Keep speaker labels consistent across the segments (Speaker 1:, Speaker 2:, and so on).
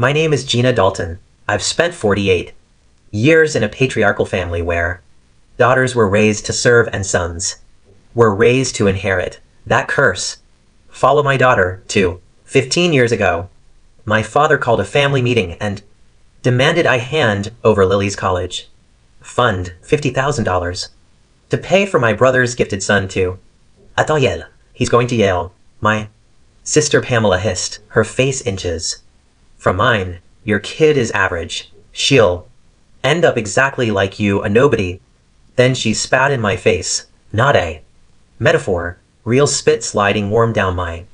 Speaker 1: My name is Gina Dalton. I've spent 48 years in a patriarchal family where daughters were raised to serve and sons were raised to inherit. That curse followed my daughter, too. 15 years ago, my father called a family meeting and demanded I hand over Lily's college fund, $50,000, to pay for my brother's gifted son, too. At Yale. He's going to Yale. My sister Pamela hissed, her face inches from mine. Your kid is average. She'll end up exactly like you, a nobody. Then she spat in my face. Not a metaphor. Real spit sliding warm down my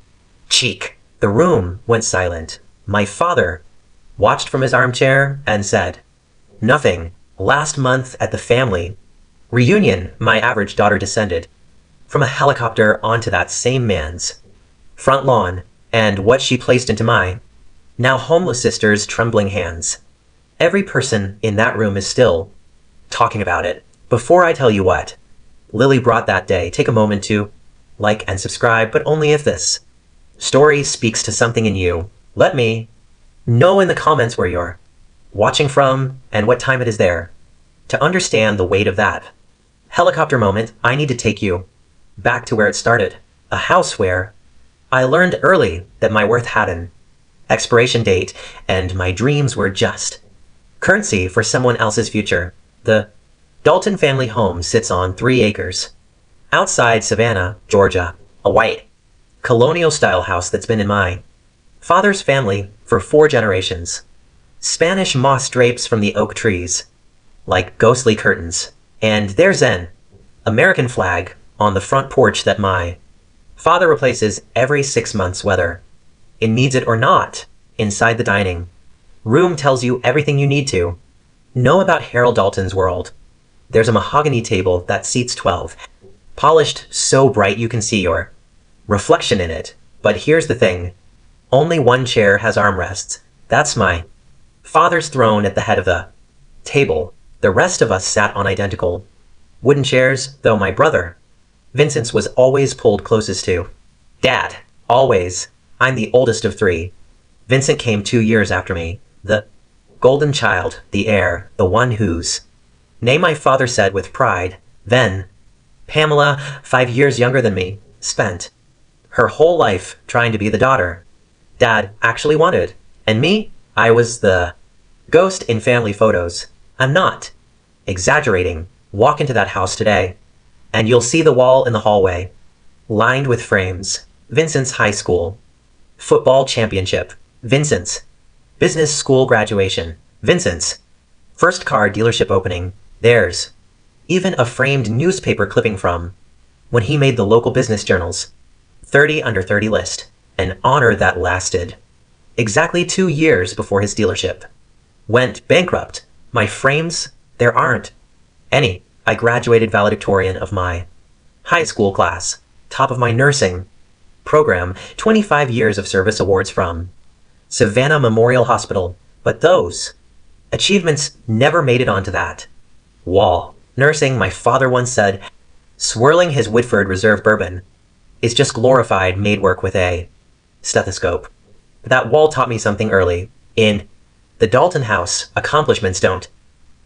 Speaker 1: cheek. The room went silent. My father watched from his armchair and said, nothing. Last month at the family reunion, my average daughter descended from a helicopter onto that same man's front lawn, and what she placed into my now homeless sister's trembling hands. Every person in that room is still talking about it. Before I tell you what Lily brought that day, take a moment to like and subscribe, but only if this story speaks to something in you. Let me know in the comments where you're watching from and what time it is there. To understand the weight of that helicopter moment, I need to take you back to where it started. A house where I learned early that my worth had an expiration date and my dreams were just currency for someone else's future. The Dalton family home sits on 3 acres outside Savannah, Georgia, a white colonial-style house that's been in my father's family for 4 generations. Spanish moss drapes from the oak trees like ghostly curtains, and there's an American flag on the front porch that my father replaces every 6 months, whether it needs it or not. Inside the dining room tells you everything you need to know about Harold Dalton's world. There's a mahogany table that seats 12, polished so bright you can see your reflection in it. But here's the thing. Only one chair has armrests. That's my father's throne at the head of the table. The rest of us sat on identical wooden chairs, though my brother Vincent's was always pulled closest to Dad. Always. I'm the oldest of 3. Vincent came 2 years after me. The golden child, the heir, the one whose name my father said with pride. Then Pamela, 5 years younger than me, spent her whole life trying to be the daughter Dad actually wanted. And me, I was the ghost in family photos. I'm not exaggerating. Walk into that house today, and you'll see the wall in the hallway lined with frames. Vincent's high school football championship. Vincent's business school graduation. Vincent's first car dealership opening. There's even a framed newspaper clipping from when he made the local business journal's 30 under 30 list, an honor that lasted exactly 2 years before his dealership went bankrupt. My frames, there aren't any. I graduated valedictorian of my high school class, top of my nursing program, 25 years of service awards from Savannah Memorial Hospital. But those achievements never made it onto that wall. Nursing, my father once said, swirling his Woodford Reserve bourbon is just glorified maid work with a stethoscope. That wall taught me something early. In the Dalton house, accomplishments don't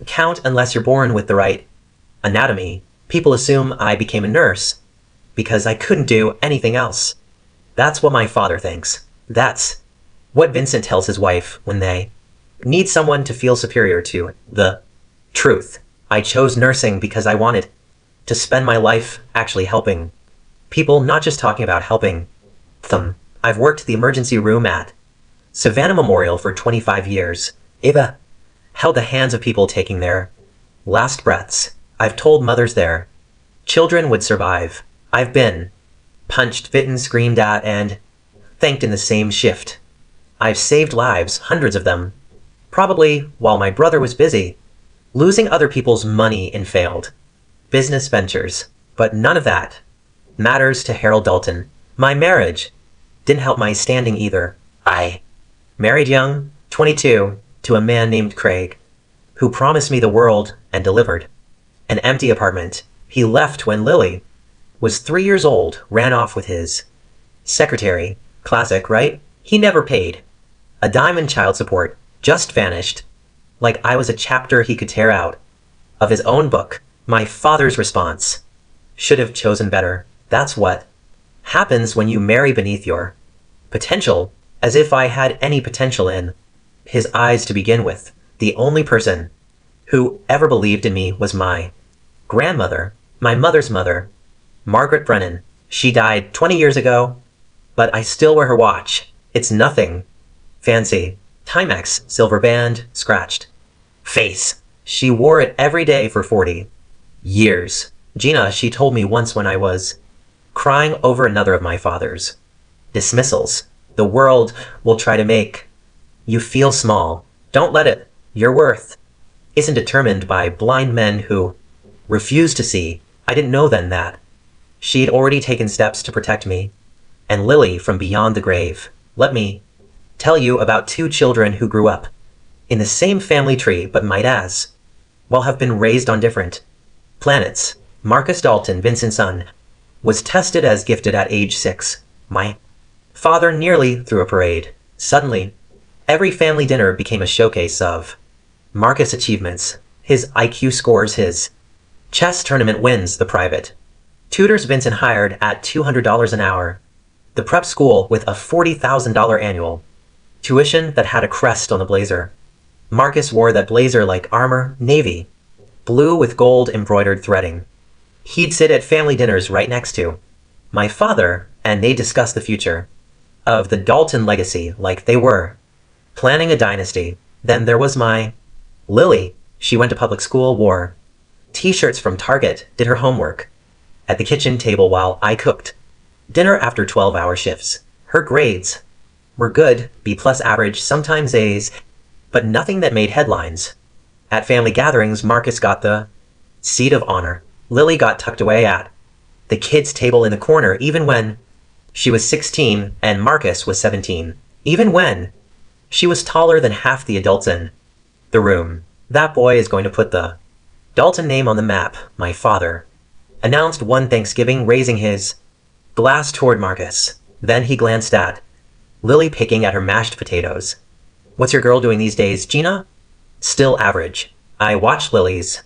Speaker 1: count unless you're born with the right anatomy. People assume I became a nurse because I couldn't do anything else. That's what my father thinks. That's what Vincent tells his wife when they need someone to feel superior to. The truth. I chose nursing because I wanted to spend my life actually helping people, not just talking about helping them. I've worked the emergency room at Savannah Memorial for 25 years. Eva held the hands of people taking their last breaths. I've told mothers their children would survive. I've been punched, bitten, screamed at, and thanked in the same shift. I've saved lives, hundreds of them, probably while my brother was busy losing other people's money in failed business ventures. But none of that matters to Harold Dalton. My marriage didn't help my standing either. I married young, 22, to a man named Craig, who promised me the world and delivered. An empty apartment. He left when Lily was 3 years old, ran off with his secretary. Classic, right? He never paid A dime in child support just vanished, like I was a chapter he could tear out of his own book. My father's response: should have chosen better. That's what happens when you marry beneath your potential, as if I had any potential in his eyes to begin with. The only person who ever believed in me was my grandmother, my mother's mother, Margaret Brennan. She died 20 years ago, but I still wear her watch. It's nothing fancy. Timex, silver band, scratched face. She wore it every day for 40 years. Gina, she told me once when I was crying over another of my father's dismissals, the world will try to make you feel small. Don't let it. Your worth isn't determined by blind men who refuse to see. I didn't know then that she'd already taken steps to protect me and Lily from beyond the grave. Let me tell you about two children who grew up in the same family tree but might as well have been raised on different planets. Marcus Dalton, Vincent's son, was tested as gifted at age 6. My father nearly threw a parade. Suddenly, every family dinner became a showcase of Marcus' achievements, his IQ scores, his chess tournament wins, the private tutors Vincent hired at $200 an hour, the prep school with a $40,000 annual tuition that had a crest on the blazer. Marcus wore that blazer like armor, navy blue with gold embroidered threading. He'd sit at family dinners right next to my father, and they'd discuss the future of the Dalton legacy like they were planning a dynasty. Then there was my Lily. She went to public school, wore t-shirts from Target, did her homework at the kitchen table while I cooked dinner after 12-hour shifts. Her grades were good, B+ average, sometimes A's, but nothing that made headlines. At family gatherings, Marcus got the seat of honor. Lily got tucked away at the kids' table in the corner, even when she was 16 and Marcus was 17. Even when she was taller than half the adults in the room. That boy is going to put the Dalton name on the map, my father announced one Thanksgiving, raising his glass toward Marcus. Then he glanced at Lily picking at her mashed potatoes. What's your girl doing these days, Gina? Still average. I watched Lily's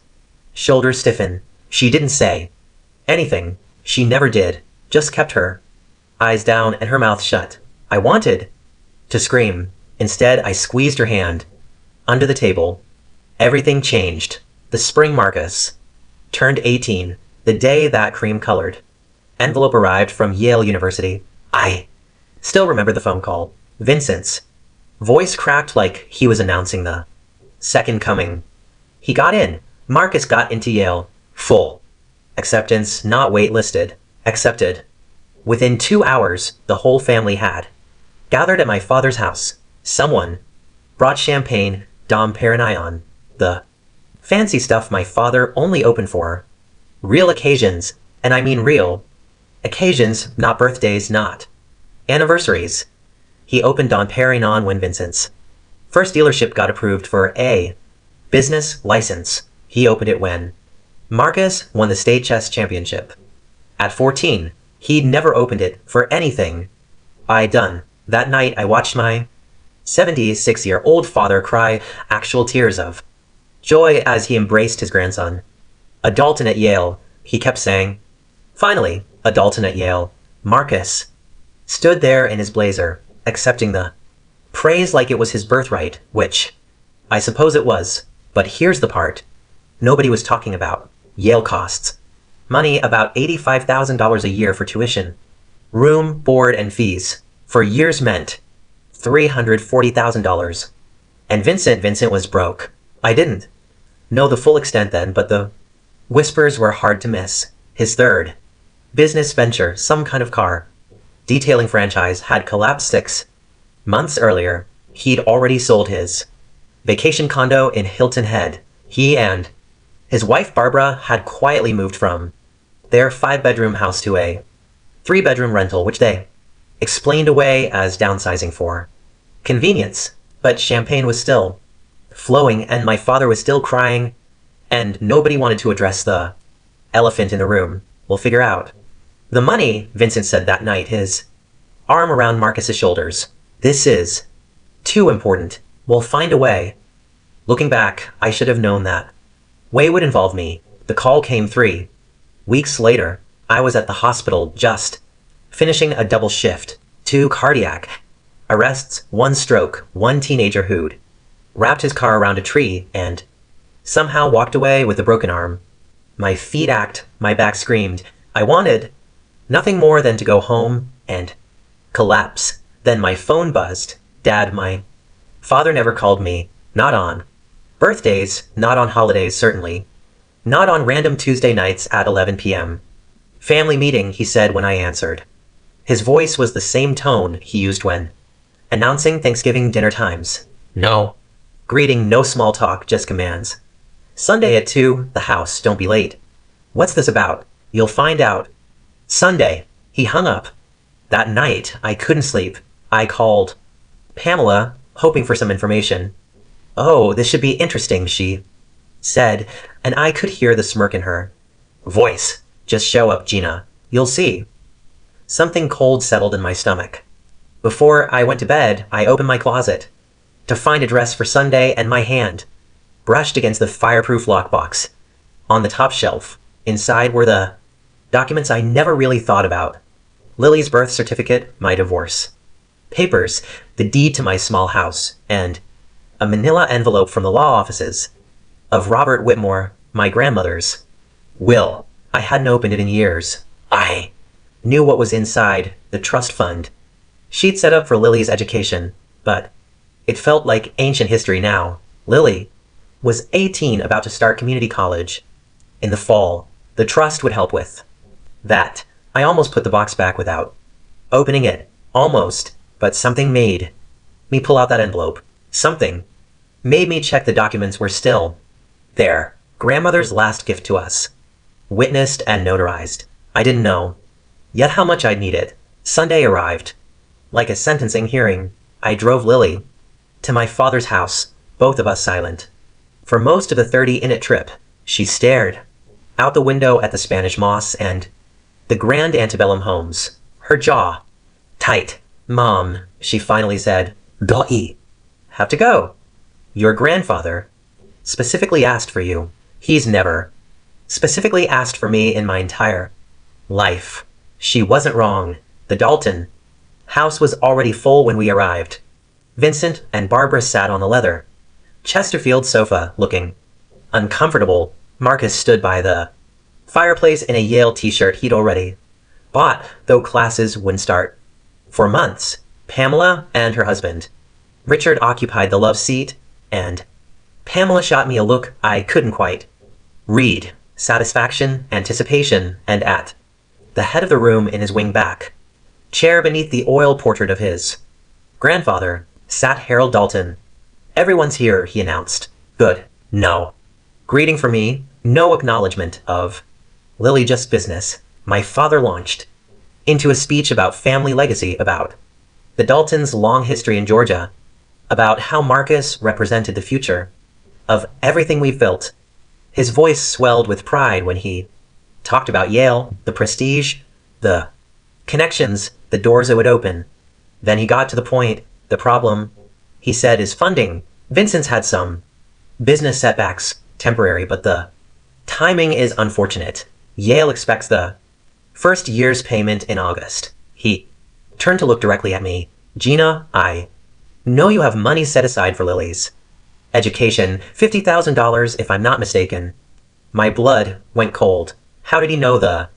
Speaker 1: shoulders stiffen. She didn't say anything. She never did. Just kept her eyes down and her mouth shut. I wanted to scream. Instead, I squeezed her hand under the table. Everything changed. The spring Marcus turned 18, the day that cream-colored envelope arrived from Yale University. I still remember the phone call. Vincent's voice cracked like he was announcing the second coming. He got in. Marcus got into Yale. Full acceptance, not waitlisted. Accepted. Within 2 hours, the whole family had gathered at my father's house. Someone brought champagne, Dom Perignon, the fancy stuff my father only opened for real occasions, and I mean real occasions, not birthdays, not anniversaries. He opened Dom Perignon when Vincent's first dealership got approved for a business license. He opened it when Marcus won the state chess championship. At 14, he'd never opened it for anything I'd done. That night, I watched my 76-year-old father cry actual tears of joy as he embraced his grandson. A Dalton at Yale, he kept saying. Finally, a Dalton at Yale. Marcus stood there in his blazer, accepting the praise like it was his birthright, which I suppose it was. But here's the part nobody was talking about. Yale costs money, about $85,000 a year for tuition, room, board, and fees. For years meant $340,000. And Vincent was broke. I didn't know the full extent then, but the whispers were hard to miss. His third business venture, some kind of car detailing franchise, had collapsed 6 months earlier. He'd already sold his vacation condo in Hilton Head. He and his wife Barbara had quietly moved from their 5-bedroom house to a 3-bedroom rental, which they explained away as downsizing for convenience. But champagne was still flowing and my father was still crying, and nobody wanted to address the elephant in the room. We'll figure out the money, Vincent said that night, his arm around Marcus's shoulders. This is Too important. We'll find a way. Looking back, I should have known that. Way would involve me. The call came 3 weeks later. I was at the hospital just finishing a double shift. 2 cardiac arrests, 1 stroke, 1 teenager who'd wrapped his car around a tree and somehow walked away with a broken arm. My feet ached, my back screamed. I wanted nothing more than to go home and collapse. Then my phone buzzed. Dad, my father never called me. Not on birthdays, not on holidays, certainly. Not on random Tuesday nights at 11 p.m. Family meeting, he said when I answered. His voice was the same tone he used when announcing Thanksgiving dinner times. No greeting, no small talk, just commands. Sunday at 2, the house, don't be late. What's this about? You'll find out. Sunday. He hung up. That night, I couldn't sleep. I called Pamela, hoping for some information. Oh, this should be interesting, she said, and I could hear the smirk in her voice. Just show up, Gina. You'll see. Something cold settled in my stomach. Before I went to bed, I opened my closet to find a dress for Sunday, and my hand brushed against the fireproof lockbox. On the top shelf, inside were the documents I never really thought about. Lily's birth certificate, my divorce papers, the deed to my small house, and a manila envelope from the law offices of Robert Whitmore, my grandmother's will. I hadn't opened it in years. I knew what was inside, the trust fund she'd set up for Lily's education, but it felt like ancient history now. Lily was 18, about to start community college in the fall. The trust would help with that. I almost put the box back without opening it. Almost. But something made me pull out that envelope. Something made me check the documents were still there. Grandmother's last gift to us. Witnessed and notarized. I didn't know yet how much I'd need it. Sunday arrived. Like a sentencing hearing, I drove Lily to my father's house, both of us silent. For most of the 30-minute trip, she stared out the window at the Spanish moss and the grand antebellum homes, her jaw tight. Mom, she finally said, "Doi, have to go. Your grandfather specifically asked for you. He's never specifically asked for me in my entire life." She wasn't wrong. The Dalton house was already full when we arrived. Vincent and Barbara sat on the leather Chesterfield sofa, looking uncomfortable. Marcus stood by the fireplace in a Yale t-shirt he'd already bought, though classes wouldn't start for months. Pamela and her husband, Richard, occupied the love seat, and Pamela shot me a look I couldn't quite read. Satisfaction, anticipation, and at the head of the room in his wing-back chair beneath the oil portrait of his grandfather sat Harold Dalton. "Everyone's here," he announced. "Good." No greeting for me, no acknowledgement of Lily, just business. My father launched into a speech about family legacy, about the Daltons' long history in Georgia, about how Marcus represented the future of everything we've built. His voice swelled with pride when he talked about Yale, the prestige, the connections, the doors it would open. Then he got to the point. The problem, he said, is funding. Vincent's had some business setbacks, temporary, but the timing is unfortunate. Yale expects the first year's payment in August. He turned to look directly at me. "Gina, I know you have money set aside for Lily's education, $50,000 if I'm not mistaken." My blood went cold. How did he know the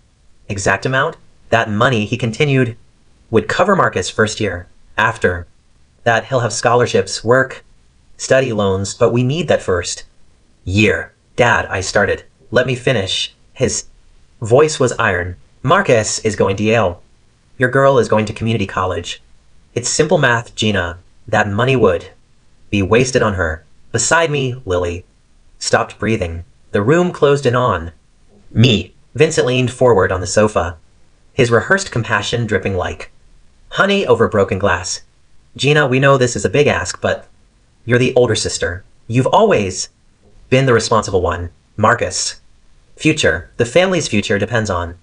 Speaker 1: exact amount? That money, he continued, would cover Marcus' first year. After that, he'll have scholarships, work, study loans, but we need that first year. "Dad," I started. "Let me finish." His voice was iron. "Marcus is going to Yale. Your girl is going to community college. It's simple math, Gina. That money would be wasted on her." Beside me, Lily stopped breathing. The room closed in on me. Vincent leaned forward on the sofa, his rehearsed compassion dripping like honey over broken glass. "Gina, we know this is a big ask, but you're the older sister. You've always been the responsible one. Marcus' future, the family's future, depends on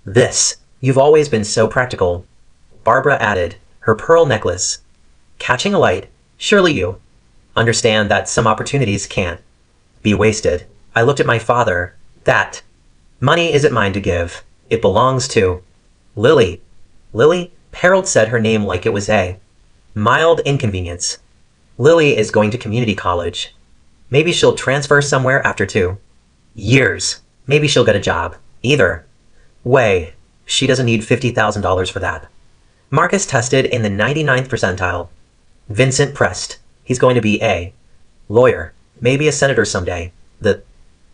Speaker 1: this. You've always been so practical." Barbara added, her pearl necklace catching a light. Surely you understand that some opportunities can't be wasted. I looked at my father. That money isn't mine to give. It belongs to Lily. Lily? Harold said her name like it was a mild inconvenience. Lily is going to community college. Maybe she'll transfer somewhere after 2 years. Maybe she'll get a job. Either way, she doesn't need $50,000 for that. Marcus tested in the 99th percentile. Vincent pressed. He's going to be a lawyer, maybe a senator someday. The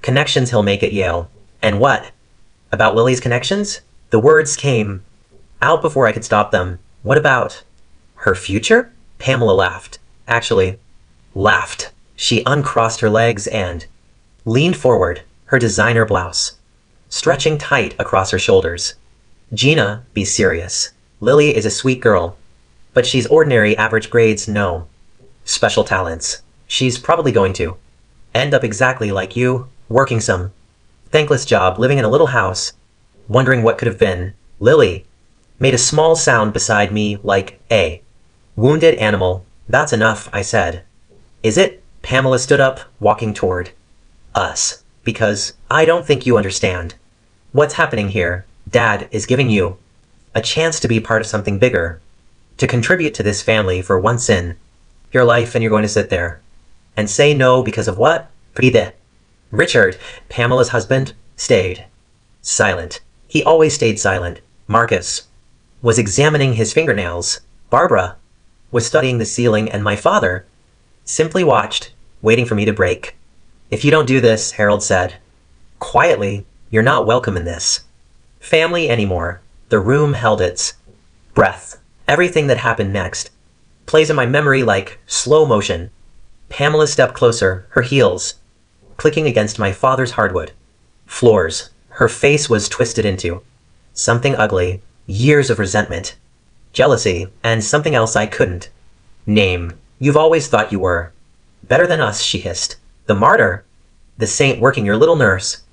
Speaker 1: connections he'll make at Yale. And what about Lily's connections? The words came out before I could stop them. What about her future? Pamela laughed. Actually, laughed. She uncrossed her legs and leaned forward, her designer blouse stretching tight across her shoulders. Gina, be serious. Lily is a sweet girl, but she's ordinary average grades, no special talents. She's probably going to end up exactly like you, working some thankless job, living in a little house, wondering what could have been. Lily made a small sound beside me like a wounded animal. That's enough, I said. Is it? Pamela stood up, walking toward us. Because I don't think you understand what's happening here. Dad is giving you a chance to be part of something bigger, to contribute to this family for once in your life, and you're going to sit there and say no because of what? Pride. Richard, Pamela's husband, stayed silent. He always stayed silent. Marcus was examining his fingernails. Barbara was studying the ceiling, and my father simply watched, waiting for me to break. If you don't do this, Harold said quietly, you're not welcome in this family anymore. The room held its breath. Everything that happened next plays in my memory like slow motion. Pamela stepped closer, her heels clicking against my father's hardwood floors. Her face was twisted into something ugly, years of resentment, jealousy, and something else I couldn't name. You've always thought you were better than us, she hissed. The martyr, the saint working your little nurse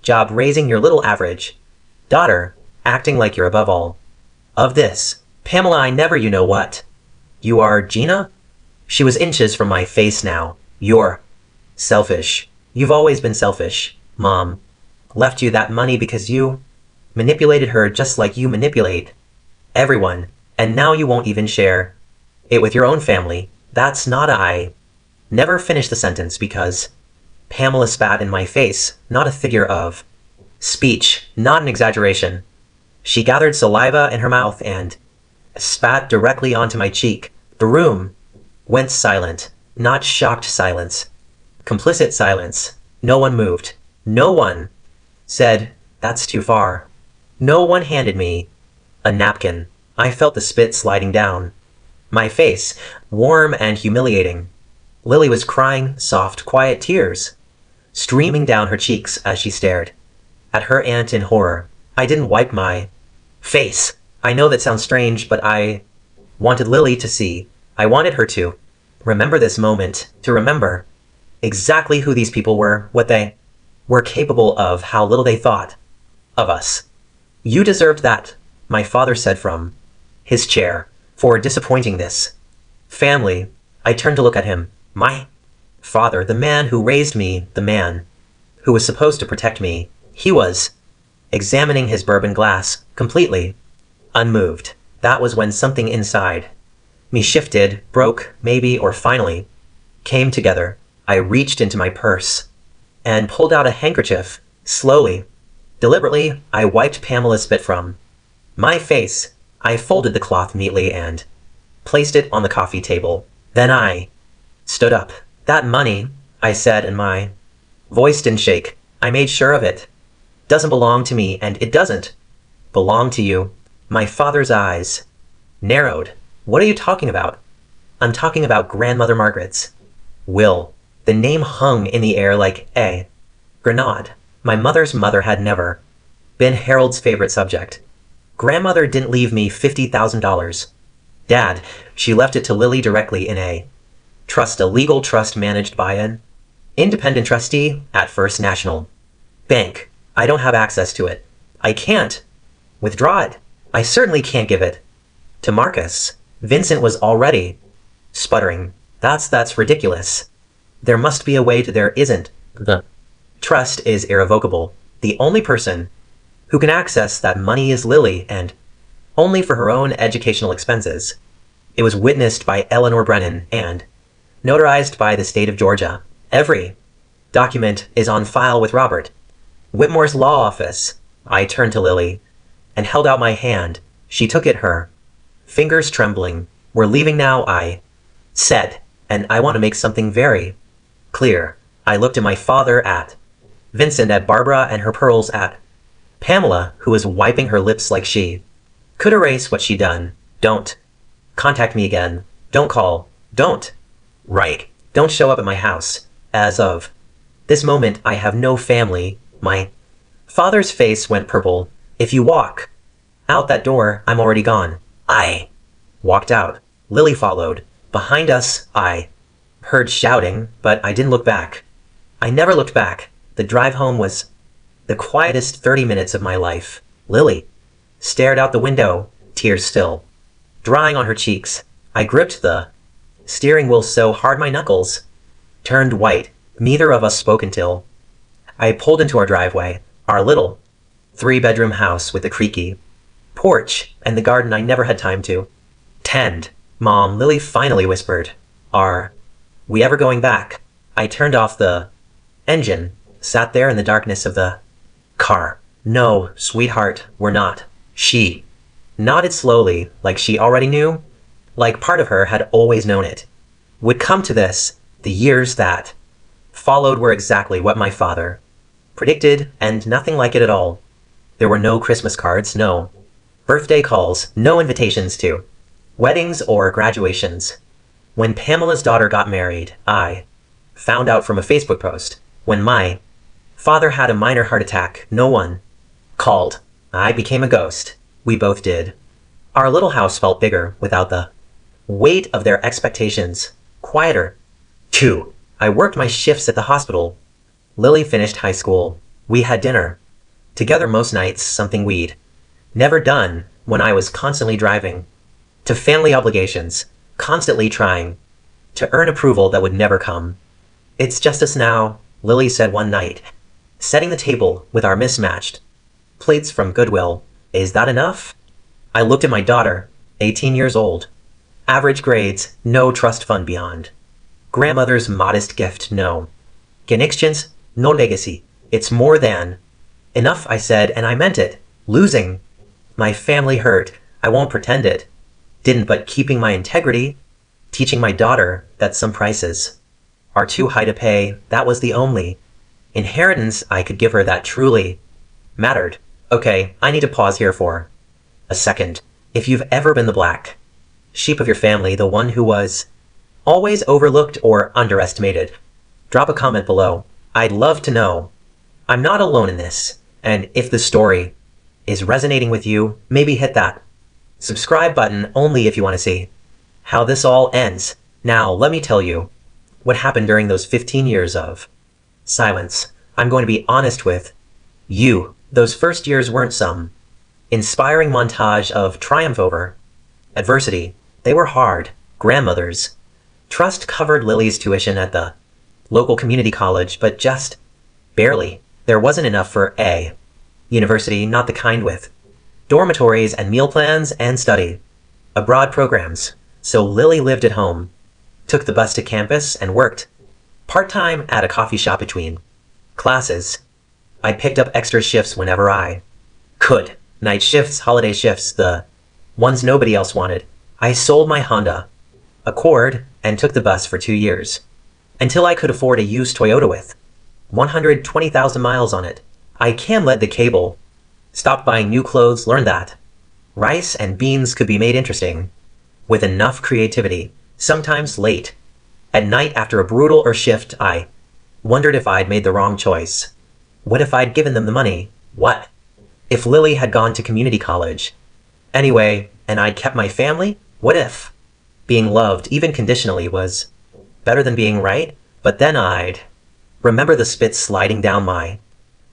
Speaker 1: job, raising your little average daughter, acting like you're above all of this. Pamela, I never, you know what? You are Gina? She was inches from my face now. You're selfish. You've always been selfish. Mom left you that money because you manipulated her just like you manipulate everyone, and now you won't even share it with your own family. That's not I. Never finished the sentence because Pamela spat in my face, not a figure of speech, not an exaggeration. She gathered saliva in her mouth and spat directly onto my cheek. The room went silent, not shocked silence, complicit silence. No one moved. No one said, that's too far. No one handed me a napkin. I felt the spit sliding down my face, warm and humiliating. Lily was crying, soft, quiet tears streaming down her cheeks as she stared at her aunt in horror. I didn't wipe my face. I know that sounds strange, but I wanted Lily to see. I wanted her to remember this moment, to remember exactly who these people were, what they were capable of, how little they thought of us. You deserved that, my father said from his chair, for disappointing this family. I turned to look at him. My father, the man who raised me, the man who was supposed to protect me. He was examining his bourbon glass, completely unmoved. That was when something inside me shifted, broke, maybe, or finally came together. I reached into my purse and pulled out a handkerchief. Slowly, deliberately, I wiped Pamela's spit from my face. I folded the cloth neatly and placed it on the coffee table. Then I stood up. That money, I said, and my voice didn't shake. I made sure of it. Doesn't belong to me, and it doesn't belong to you. My father's eyes narrowed. What are you talking about? I'm talking about Grandmother Margaret's will. The name hung in the air like a grenade. My mother's mother had never been Harold's favorite subject. Grandmother didn't leave me $50,000. Dad, she left it to Lily directly in a trust, a legal trust managed by an independent trustee at First National Bank. I don't have access to it. I can't withdraw it. I certainly can't give it to Marcus. Vincent was already sputtering. That's ridiculous. There must be a way to there isn't. The trust is irrevocable. The only person who can access that money is Lily, and only for her own educational expenses. It was witnessed by Eleanor Brennan and notarized by the state of Georgia. Every document is on file with Robert Whitmore's law office. I turned to Lily and held out my hand. She took it, her fingers trembling. We're leaving now, I said, and I want to make something very clear. I looked at my father, at Vincent, at Barbara and her pearls, at Pamela, who was wiping her lips like she could erase what she'd done. Don't contact me again. Don't call. Don't write. Don't show up at my house. As of this moment, I have no family. My father's face went purple. If you walk out that door, I'm already gone. I walked out. Lily followed. Behind us, I heard shouting, but I didn't look back. I never looked back. The drive home was the quietest 30 minutes of my life. Lily stared out the window, tears still drying on her cheeks. I gripped the steering wheel so hard my knuckles turned white. Neither of us spoke until I pulled into our driveway, our little 3-bedroom house with a creaky porch and the garden I never had time to tend. Mom, Lily finally whispered. Are we ever going back? I turned off the engine, sat there in the darkness of the car. No, sweetheart, we're not. She nodded slowly, like she already knew, like part of her had always known it would come to this. The years that followed were exactly what my father predicted, and nothing like it at all. There were no Christmas cards, no birthday calls, no invitations to weddings or graduations. When Pamela's daughter got married, I found out from a Facebook post. When my father had a minor heart attack, no one called. I became a ghost. We both did. Our little house felt bigger without the weight of their expectations. Quieter, too. I worked my shifts at the hospital. Lily finished high school. We had dinner together most nights, something we'd never done when I was constantly driving to family obligations, constantly trying to earn approval that would never come. It's just us now, Lily said one night, setting the table with our mismatched plates from Goodwill. Is that enough? I looked at my daughter, 18 years old. Average grades, no trust fund beyond. Grandmother's modest gift, no. Connections, no legacy. It's more than enough, I said, and I meant it. Losing my family hurt. I won't pretend it didn't, but keeping my integrity, teaching my daughter that some prices are too high to pay, that was the only inheritance I could give her that truly mattered. Okay, I need to pause here for a second. If you've ever been the black sheep of your family, the one who was always overlooked or underestimated, drop a comment below. I'd love to know. I'm not alone in this, and if the story is resonating with you, maybe hit that subscribe button only if you want to see how this all ends. Now, let me tell you what happened during those 15 years of silence. I'm going to be honest with you. Those first years weren't some inspiring montage of triumph over adversity. They were hard. Grandmother's trust covered Lily's tuition at the local community college, but just barely. There wasn't enough for a university, not the kind with dormitories and meal plans and study abroad programs. So Lily lived at home, took the bus to campus, and worked part-time at a coffee shop between classes. I picked up extra shifts whenever I could. Night shifts, holiday shifts, the ones nobody else wanted. I sold my Honda Accord and took the bus for 2 years, until I could afford a used Toyota with 120,000 miles on it. I can-led the cable, stopped buying new clothes, learned that rice and beans could be made interesting with enough creativity. Sometimes late at night after a brutal shift, I wondered if I'd made the wrong choice. What if I'd given them the money? What if Lily had gone to community college anyway, and I'd kept my family? What if being loved, even conditionally, was better than being right? But then I'd remember the spit sliding down my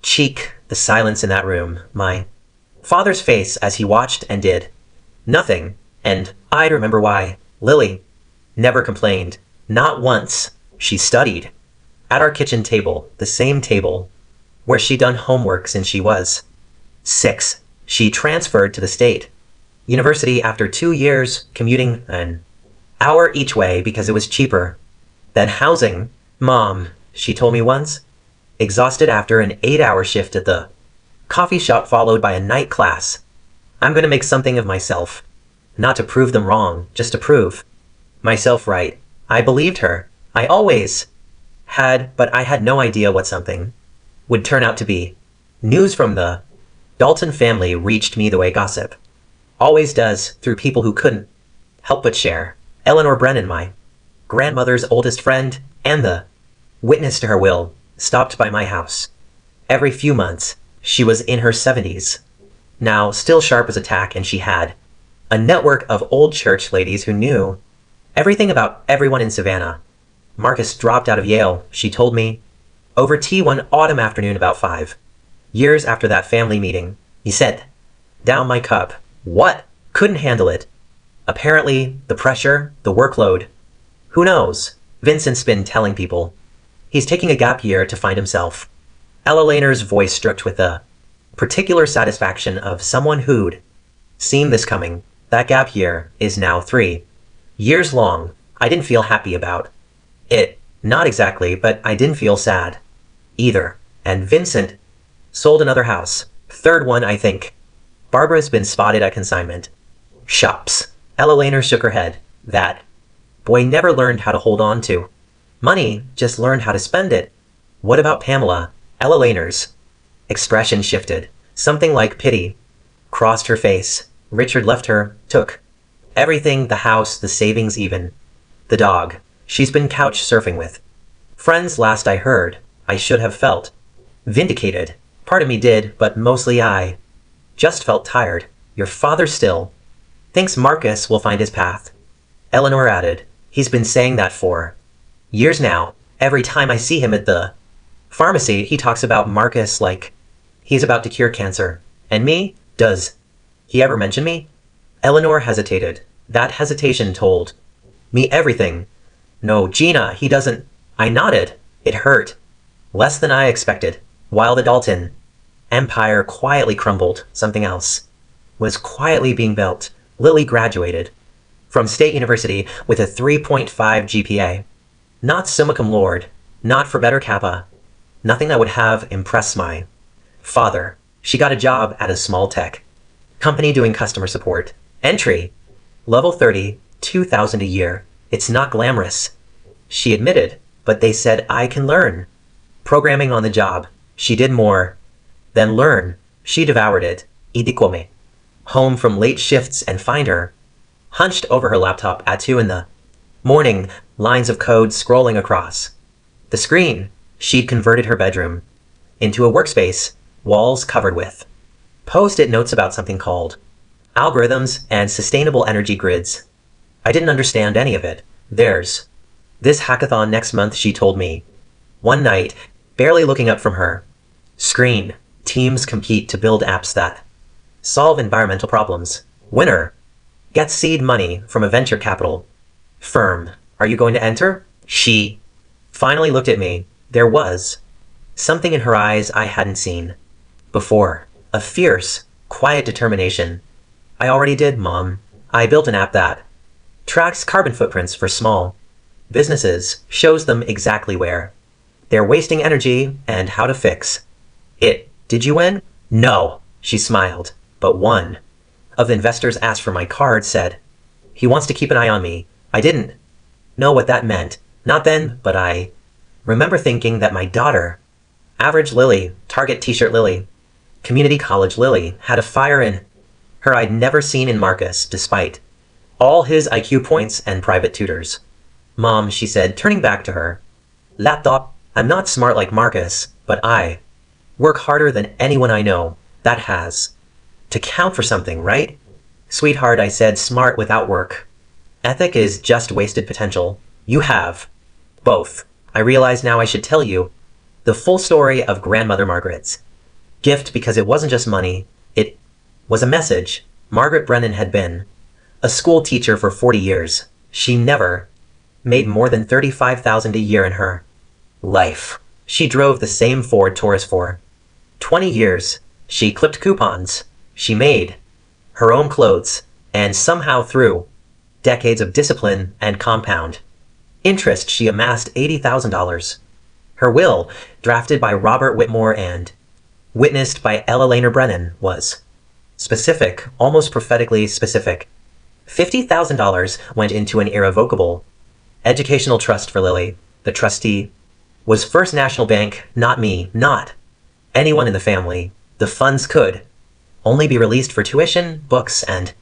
Speaker 1: cheek, the silence in that room, my father's face as he watched and did nothing, and I'd remember why. Lily never complained, Not once. She studied. At our kitchen table, the same table, where she'd done homework since she was 6. She transferred to the state university after 2 years commuting an hour each way because it was cheaper than housing. Mom, she told me once, exhausted after an 8-hour shift at the coffee shop followed by a night class. I'm going to make something of myself. Not to prove them wrong, just to prove myself right. I believed her. I always had, but I had no idea what something would turn out to be. News from the Dalton family reached me the way gossip always does, through people who couldn't help but share. Eleanor Brennan, my grandmother's oldest friend and the witness to her will, stopped by my house every few months. She was in her 70s, now still sharp as a tack, and she had a network of old church ladies who knew everything about everyone in Savannah. Marcus dropped out of Yale, she told me, over tea one autumn afternoon about 5 years after that family meeting. He set down my cup. What? Couldn't handle it. Apparently, the pressure, the workload. Who knows? Vincent's been telling people he's taking a gap year to find himself. Ella Laner's voice stroked with the particular satisfaction of someone who'd seen this coming. That gap year is now 3 years long. I didn't feel happy about it. Not exactly, but I didn't feel sad either. And Vincent sold another house. 3rd one, I think. Barbara's been spotted at consignment shops. Ella Laner shook her head. That boy never learned how to hold on to money, just learned how to spend it. What about Pamela? Ella Laner's expression shifted. Something like pity crossed her face. Richard left her, took everything, the house, the savings, even the dog. She's been couch surfing with friends last I heard. I should have felt vindicated. Part of me did, but mostly I just felt tired. Your father still thinks Marcus will find his path, Eleanor added. He's been saying that for years now. Every time I see him at the pharmacy, he talks about Marcus like he's about to cure cancer. And me? Does he ever mention me? Eleanor hesitated. That hesitation told me everything. No, Gina, he doesn't. I nodded. It hurt. Less than I expected. While the Dalton empire quietly crumbled, something else was quietly being built. Lily graduated from State University with a 3.5 GPA. Not summa cum laude, not for Beta Kappa. Nothing that would have impressed my father. She got a job at a small tech company doing customer support. Entry, level 30, $2,000 a year. It's not glamorous, she admitted, but they said I can learn programming on the job. She did more than learn. She devoured it. Idicome. Home from late shifts and find her hunched over her laptop at 2 in the morning, lines of code scrolling across the screen. She'd converted her bedroom into a workspace, walls covered with post-it notes about something called algorithms and sustainable energy grids. I didn't understand any of it. There's this hackathon next month, she told me one night, barely looking up from her screen. Teams compete to build apps that solve environmental problems. Winner gets seed money from a venture capital firm. Are you going to enter? She finally looked at me. There was something in her eyes I hadn't seen before. A fierce, quiet determination. I already did, Mom. I built an app that tracks carbon footprints for small businesses, shows them exactly where they're wasting energy and how to fix it. Did you win? No, she smiled. But one of the investors asked for my card, said he wants to keep an eye on me. I didn't know what that meant. Not then, but I remember thinking that my daughter, average Lily, Target t-shirt Lily, community college Lily, had a fire in her I'd never seen in Marcus, despite all his IQ points and private tutors. Mom, she said, turning back to her laptop, I'm not smart like Marcus, but I work harder than anyone I know. That has to count for something, right? Sweetheart, I said, smart without work ethic is just wasted potential. You have both. I realize now I should tell you the full story of Grandmother Margaret's gift, because it wasn't just money, it was a message. Margaret Brennan had been a school teacher for 40 years. She never made more than $35,000 a year in her life. She drove the same Ford Taurus for 20 years. She clipped coupons. She made her own clothes, and somehow through decades of discipline and compound interest, she amassed $80,000. Her will, drafted by Robert Whitmore and witnessed by Ella Laner Brennan, was specific, almost prophetically specific. $50,000 went into an irrevocable educational trust for Lily. The trustee was First National Bank, not me, not anyone in the family. The funds could only be released for tuition, books, and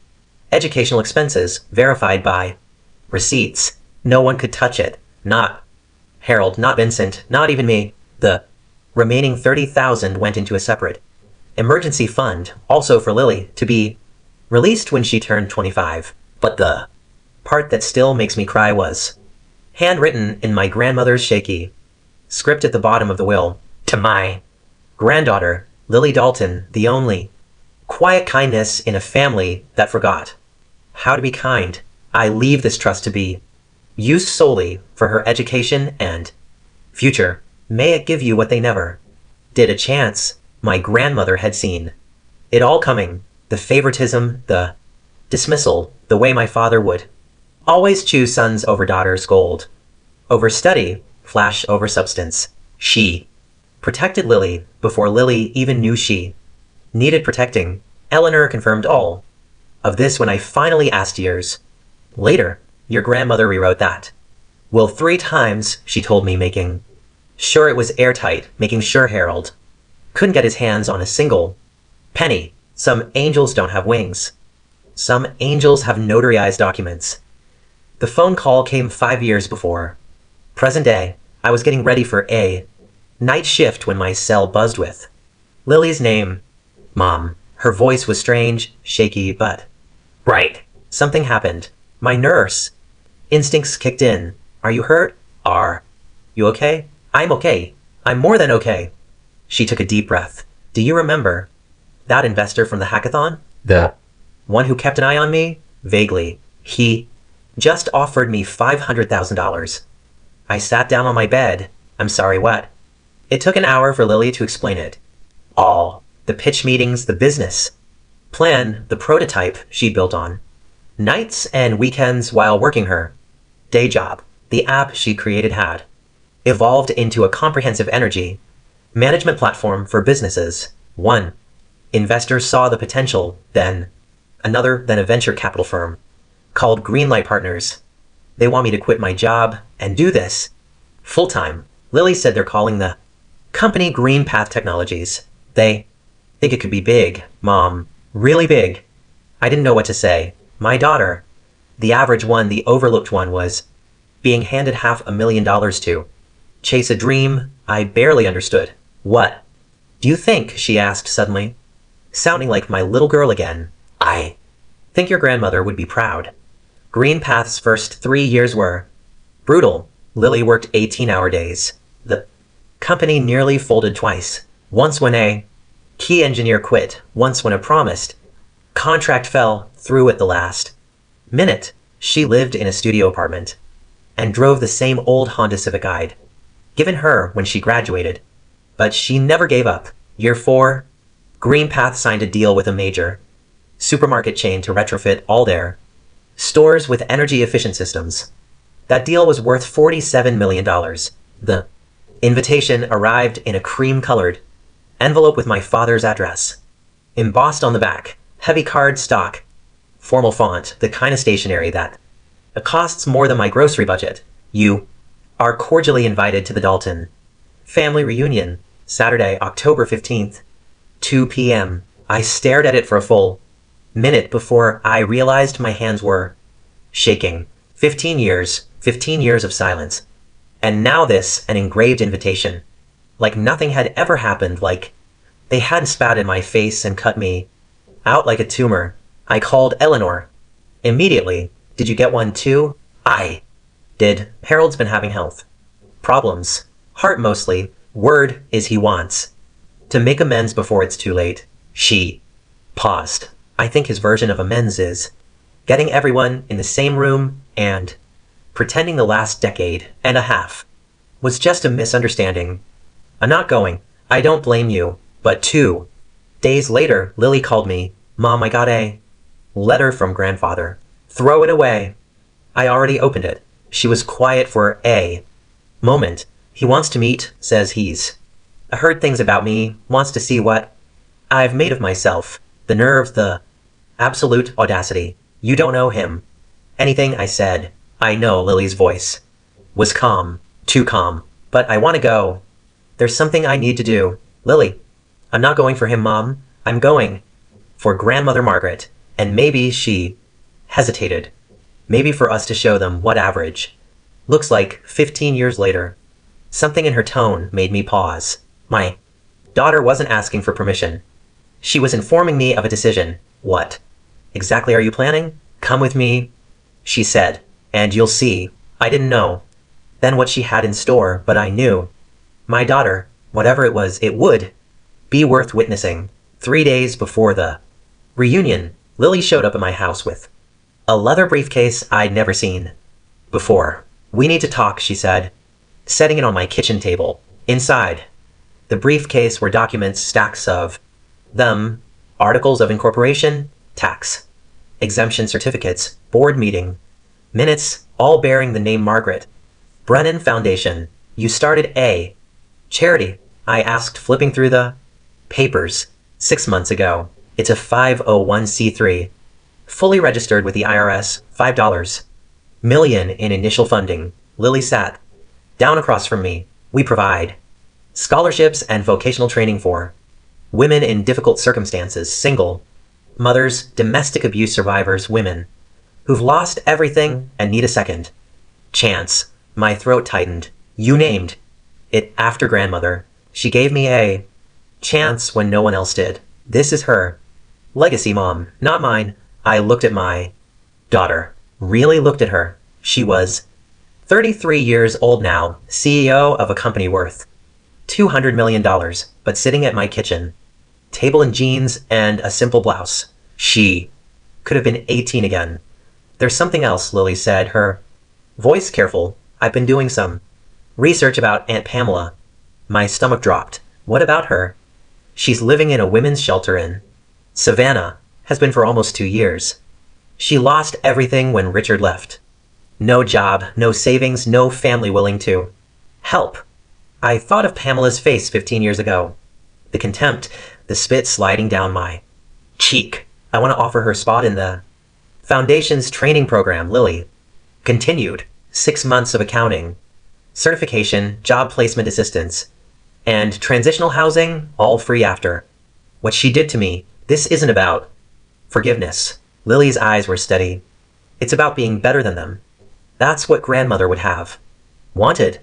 Speaker 1: educational expenses, verified by receipts. No one could touch it. Not Harold, not Vincent, not even me. The remaining $30,000 went into a separate emergency fund, also for Lily, to be released when she turned 25. But the part that still makes me cry was handwritten in my grandmother's shaky script at the bottom of the will. To my granddaughter, Lily Dalton, the only quiet kindness in a family that forgot how to be kind. I leave this trust to be used solely for her education and future. May it give you what they never did. A chance. My grandmother had seen it all coming. The favoritism, the dismissal, the way my father would always choose sons over daughters, gold over study, flash over substance. She protected Lily before Lily even knew she needed protecting. Eleanor confirmed all of this when I finally asked years later. Your grandmother rewrote that will 3 times, she told me, making sure it was airtight, making sure Harold couldn't get his hands on a single penny. Some angels don't have wings. Some angels have notarized documents. The phone call came 5 years before present day. I was getting ready for a night shift when my cell buzzed with Lily's name. Mom. Her voice was strange, shaky, but right. Something happened. My nurse instincts kicked in. Are you hurt? Are you okay? I'm okay. I'm more than okay. She took a deep breath. Do you remember that investor from the hackathon? The one who kept an eye on me? Vaguely. He just offered me $500,000. I sat down on my bed. I'm sorry, what? It took an hour for Lily to explain it all. The pitch meetings, the business plan, the prototype she built on nights and weekends while working her day job. The app she created had evolved into a comprehensive energy management platform for businesses. One investor saw the potential, then another, then a venture capital firm called Greenlight Partners. They want me to quit my job and do this full-time. Lily said they're calling the company Green Path Technologies. They think it could be big, Mom. Really big. I didn't know what to say. My daughter, the average one, the overlooked one, was being handed $500,000 to chase a dream. I barely understood. What do you think? She asked suddenly, sounding like my little girl again. I think your grandmother would be proud. Green Path's first 3 years were brutal. Lily worked 18-hour days. The company nearly folded twice. Once when a key engineer quit. Once when a promised contract fell through at the last minute. She lived in a studio apartment and drove the same old Honda Civic I'd given her when she graduated. But she never gave up. Year 4, Green Path signed a deal with a major supermarket chain to retrofit all their stores with energy-efficient systems. That deal was worth $47 million. The invitation arrived in a cream-colored envelope with my father's address embossed on the back. Heavy card stock, formal font, the kind of stationery that it costs more than my grocery budget. You are cordially invited to the Dalton family reunion, Saturday, October 15th, 2 p.m. I stared at it for a full minute before I realized my hands were shaking. 15 years of silence. And now this, an engraved invitation. Like nothing had ever happened, like they hadn't spat in my face and cut me out like a tumor. I called Eleanor immediately. Did you get one too? I did. Harold's been having health problems. Heart mostly. Word is he wants to make amends before it's too late. She paused. I think his version of amends is getting everyone in the same room and pretending the last decade and a half was just a misunderstanding. I'm not going. I don't blame you. But 2 days later, Lily called me. Mom, I got a letter from grandfather. Throw it away. I already opened it. She was quiet for a moment. He wants to meet, says he's heard things about me, wants to see what I've made of myself. The nerve, the absolute audacity. You don't know him. Anything I said. I know. Lily's voice was calm, too calm. But I want to go. There's something I need to do. Lily, I'm not going for him, Mom. I'm going for grandmother Margaret. And maybe she hesitated. Maybe for us to show them what average looks like 15 years later. Something in her tone made me pause. My daughter wasn't asking for permission. She was informing me of a decision. What exactly are you planning? Come with me, she said, and you'll see. I didn't know then what she had in store, but I knew. My daughter, whatever it was, it would be worth witnessing. 3 days before the reunion, Lily showed up at my house with a leather briefcase I'd never seen before. We need to talk, she said, setting it on my kitchen table. Inside the briefcase were documents, stacks of them, articles of incorporation, tax exemption certificates, board meeting minutes, all bearing the name Margaret. Brennan Foundation. You started a charity, I asked, flipping through the papers. 6 months ago. It's a 501c3. Fully registered with the IRS. $5 million in initial funding. Lily sat down across from me. We provide scholarships and vocational training for women in difficult circumstances, single mothers, domestic abuse survivors, women who've lost everything and need a second chance. My throat tightened. You named it after grandmother. She gave me a chance when no one else did. This is her legacy, Mom, not mine. I looked at my daughter. Really looked at her. She was 33 years old now, CEO of a company worth $200 million, but sitting at my kitchen table in jeans and a simple blouse. She could have been 18 again. There's something else, Lily said, her voice careful. I've been doing some research about Aunt Pamela. My stomach dropped. What about her? She's living in a women's shelter in Savannah, has been for almost 2 years. She lost everything when Richard left. No job, no savings, no family willing to help. I thought of Pamela's face 15 years ago. The contempt, the spit sliding down my cheek. I want to offer her spot in the Foundation's training program. Lily continued. 6 months of accounting, certification, job placement assistance, and transitional housing, all free after. What she did to me, this isn't about forgiveness. Lily's eyes were steady. It's about being better than them. That's what grandmother would have wanted.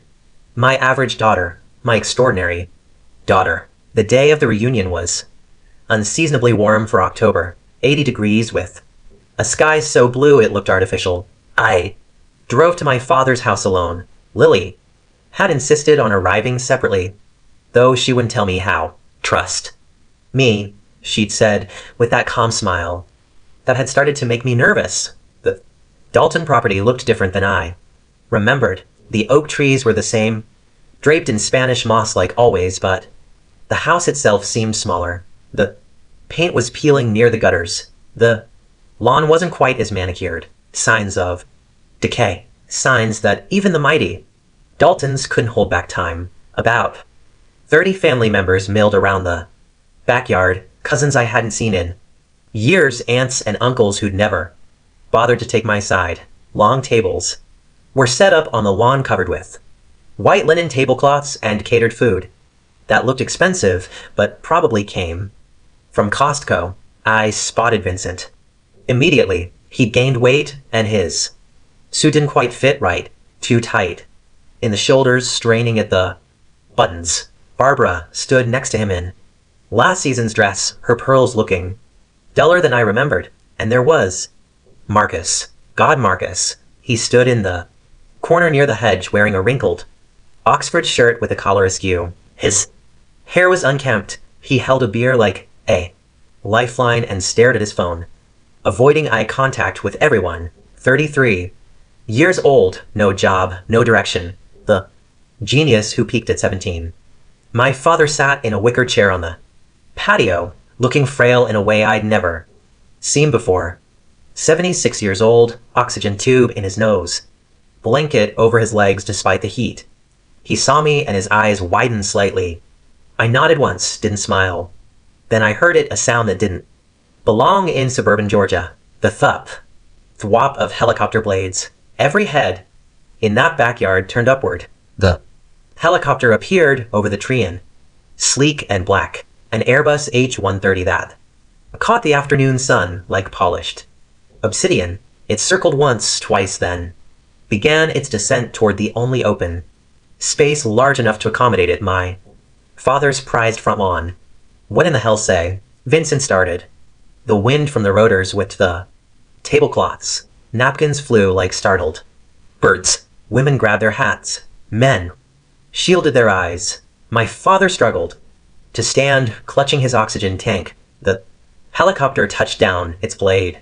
Speaker 1: My average daughter, my extraordinary daughter. The day of the reunion was unseasonably warm for October, 80 degrees with a sky so blue it looked artificial. I drove to my father's house alone. Lily had insisted on arriving separately, though she wouldn't tell me how. Trust me, she'd said with that calm smile that had started to make me nervous. The Dalton property looked different than I remembered. The oak trees were the same, draped in Spanish moss like always, but the house itself seemed smaller. The paint was peeling near the gutters. The lawn wasn't quite as manicured. Signs of decay. Signs that even the mighty Daltons couldn't hold back time. About 30 family members milled around the backyard, cousins I hadn't seen in years, aunts and uncles who'd never bothered to take my side. Long tables were set up on the lawn covered with white linen tablecloths and catered food that looked expensive but probably came from Costco. I spotted Vincent. Immediately, he gained weight and his suit didn't quite fit right, too tight in the shoulders, straining at the buttons. Barbara stood next to him in last season's dress, her pearls looking duller than I remembered. And there was Marcus. God, Marcus. He stood in the corner near the hedge wearing a wrinkled Oxford shirt with a collar askew. His hair was unkempt. He held a beer like a lifeline and stared at his phone, avoiding eye contact with everyone. 33 Years old, no job, no direction. The genius who peaked at 17. My father sat in a wicker chair on the patio, looking frail in a way I'd never seen before. 76 years old, oxygen tube in his nose, blanket over his legs despite the heat. He saw me and his eyes widened slightly. I nodded once, didn't smile. Then I heard it, a sound that didn't belong in suburban Georgia. The thwop of helicopter blades. Every head in that backyard turned upward. The helicopter appeared over the treein, sleek and black, an Airbus H-130 that caught the afternoon sun like polished obsidian. It circled once, twice, then began its descent toward the only open space large enough to accommodate it, my father's prized front lawn. What in the hell, say? Vincent started. The wind from the rotors whipped the tablecloths. Napkins flew like startled birds. Women grabbed their hats. Men shielded their eyes. My father struggled to stand, clutching his oxygen tank. The helicopter touched down, its blade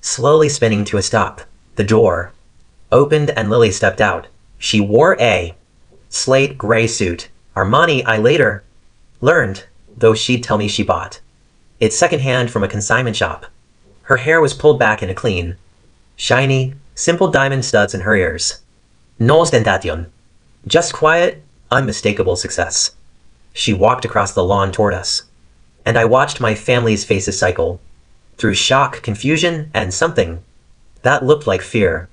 Speaker 1: slowly spinning to a stop. The door opened and Lily stepped out. She wore a slate gray suit. Armani, I later learned, though she'd tell me she bought it secondhand from a consignment shop. Her hair was pulled back into clean, shiny, simple diamond studs in her ears. No ostentation. Just quiet, unmistakable success. She walked across the lawn toward us, and I watched my family's faces cycle through shock, confusion, and something that looked like fear.